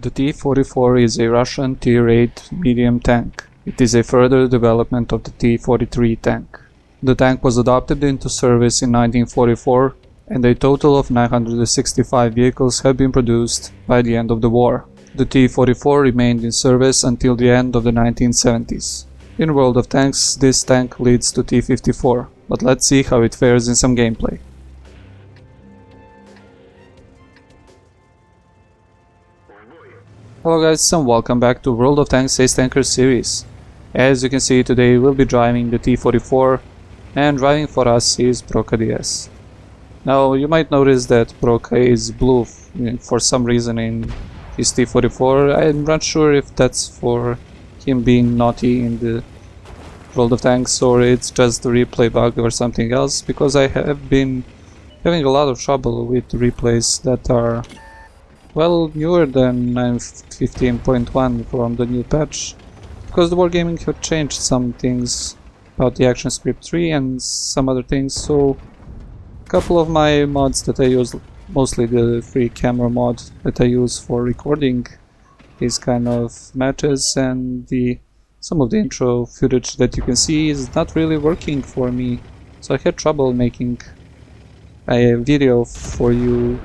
The T-44 is a Russian Tier 8 medium tank. It is a further development of the T-43 tank. The tank was adopted into service in 1944, and a total of 965 vehicles have been produced by the end of the war. The T-44 remained in service until the end of the 1970s. In World of Tanks, this tank leads to T-54, but let's see how it fares in some gameplay. Hello guys, and welcome back to World of Tanks Ace Tanker series. As you can see, today we'll be driving the T-44, and driving for us is Broka DS. Now you might notice that Broka is blue for some reason in his T-44. I'm not sure if that's for him being naughty in the World of Tanks or it's just the replay bug or something else, because I have been having a lot of trouble with replays that are newer than 9.15.1 from the new patch, because the Wargaming have changed some things about the action script 3 and some other things. So a couple of my mods that I use, mostly the free camera mod that I use for recording these kind of matches, and some of the intro footage that you can see is not really working for me. So I had trouble making a video for you.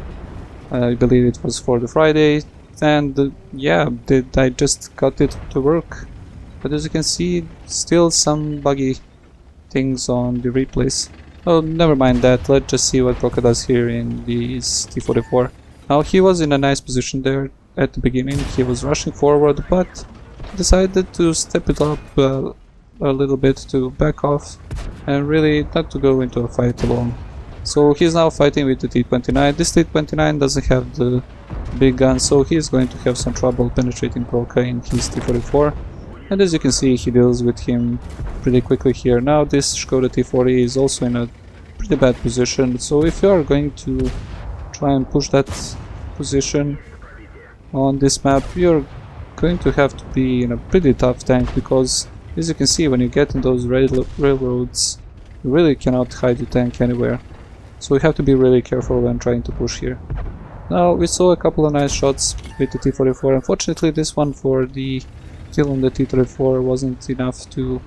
I believe it was for the Friday, and I just got it to work. But as you can see, still some buggy things on the replays. Oh, never mind that, let's just see what Broka does here in this T-44. Now, he was in a nice position there at the beginning. He was rushing forward, but decided to step it up a little bit, to back off and really not to go into a fight alone. So he's now fighting with the T-29. This T-29 doesn't have the big gun, so he's going to have some trouble penetrating Broka in his T-44. And as you can see, he deals with him pretty quickly here. Now this Skoda T-40 is also in a pretty bad position, so if you are going to try and push that position on this map, you're going to have to be in a pretty tough tank, because as you can see, when you get in those railroads, you really cannot hide your tank anywhere. So we have to be really careful when trying to push here. Now we saw a couple of nice shots with the T-44. Unfortunately, this one for the kill on the T-34 wasn't enough to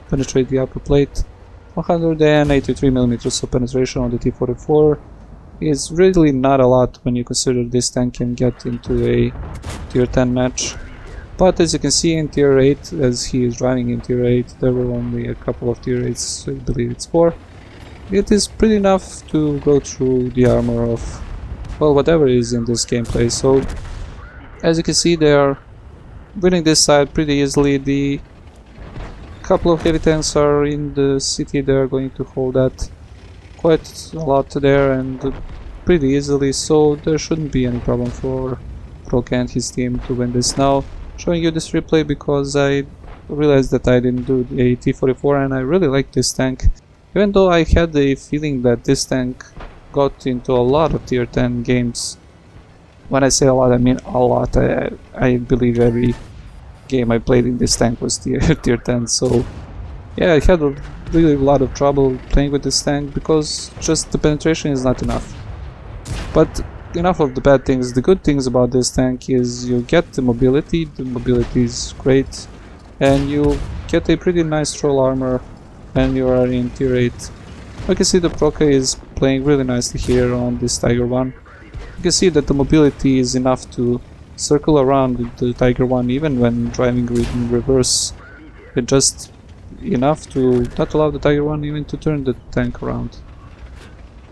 penetrate the upper plate. 183mm of penetration on the T-44 is really not a lot when you consider this tank can get into a tier 10 match. But as you can see in tier 8, as he is driving in tier 8, there were only a couple of tier 8s, so I believe it's 4. It is pretty enough to go through the armor of, whatever is in this gameplay. So as you can see, they are winning this side pretty easily. The couple of heavy tanks are in the city. They are going to hold that quite a lot there and pretty easily, so there shouldn't be any problem for Broka and his team to win this. Now showing you this replay because I realized that I didn't do a T-44, and I really like this tank. Even though I had the feeling that this tank got into a lot of tier 10 games. When I say a lot, I mean a lot. I believe every game I played in this tank was tier 10, so yeah, I had a really lot of trouble playing with this tank because just the penetration is not enough. But enough of the bad things. The good things about this tank is you get the mobility is great, and you get a pretty nice troll armor and you are in tier 8. You can see the Broka is playing really nicely here on this Tiger 1. You can see that the mobility is enough to circle around the Tiger 1 even when driving in reverse. It's just enough to not allow the Tiger 1 even to turn the tank around.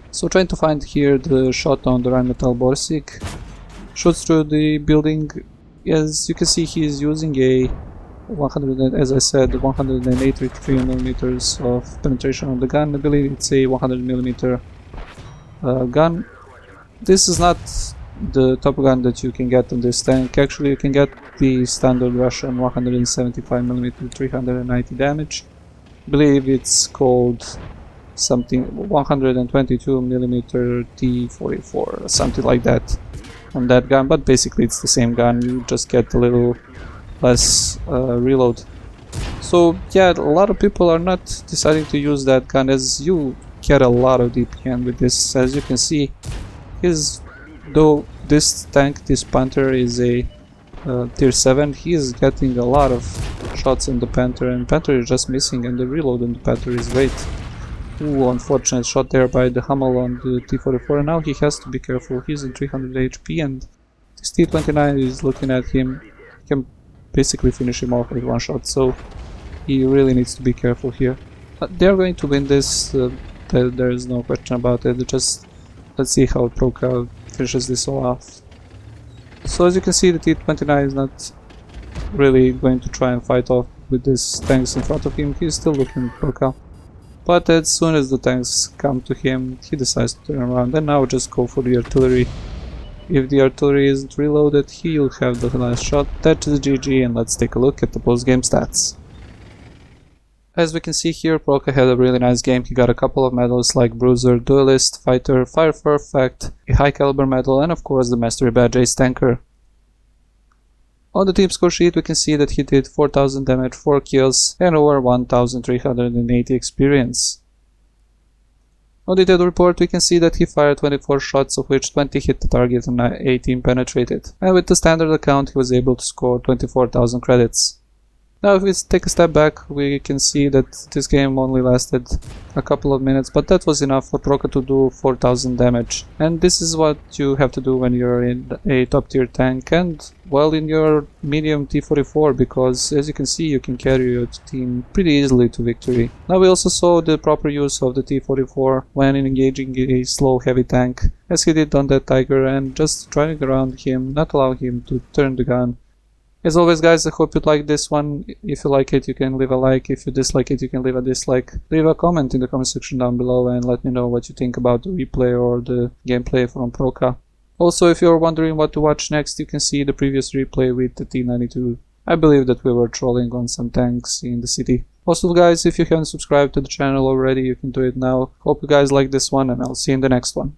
So trying to find here the shot on the Rheinmetall Borsig. Shoots through the building. As you can see, he is using a 183mm of penetration on the gun. I believe it's a 100mm gun. This is not the top gun that you can get on this tank. Actually, you can get the standard Russian 175mm 390 damage. I believe it's called something 122mm T-44, something like that on that gun, but basically it's the same gun, you just get a little less reload. So yeah, a lot of people are not deciding to use that gun, as you get a lot of DPM with this. As you can see, though this tank, this Panther, is a tier 7, he's getting a lot of shots in the Panther, and Panther is just missing, and the reload on the Panther is great. Ooh, unfortunate shot there by the Hummel on the T-44, and now he has to be careful. He's in 300 HP, and this T-29 is looking at him. He can basically finish him off with one shot, so he really needs to be careful here. But they're going to win this, there is no question about it. Just let's see how Proka finishes this all off. So as you can see, the T-29 is not really going to try and fight off with these tanks in front of him. He's still looking at Proka. But as soon as the tanks come to him, he decides to turn around and now just go for the artillery. If the artillery isn't reloaded, he'll have the last shot. That is GG, and let's take a look at the post-game stats. As we can see here, Proka had a really nice game. He got a couple of medals like Bruiser, Duelist, Fighter, Fire for Effect, a high caliber medal, and of course the Mastery Badge Ace Tanker. On the team score sheet, we can see that he did 4000 damage, 4 kills, and over 1380 experience. On the detailed report, we can see that he fired 24 shots, of which 20 hit the target and 18 penetrated. And with the standard account, he was able to score 24,000 credits. Now if we take a step back, we can see that this game only lasted a couple of minutes, but that was enough for Proka to do 4000 damage. And this is what you have to do when you're in a top tier tank and, well, in your medium T-44, because as you can see, you can carry your team pretty easily to victory. Now we also saw the proper use of the T-44 when engaging a slow heavy tank, as he did on that Tiger, and just driving around him, not allowing him to turn the gun. As always guys, I hope you liked this one. If you like it, you can leave a like. If you dislike it, you can leave a dislike. Leave a comment in the comment section down below and let me know what you think about the replay or the gameplay from Proka. Also, if you're wondering what to watch next, you can see the previous replay with the T-92. I believe that we were trolling on some tanks in the city. Also guys, if you haven't subscribed to the channel already, you can do it now. Hope you guys like this one, and I'll see you in the next one.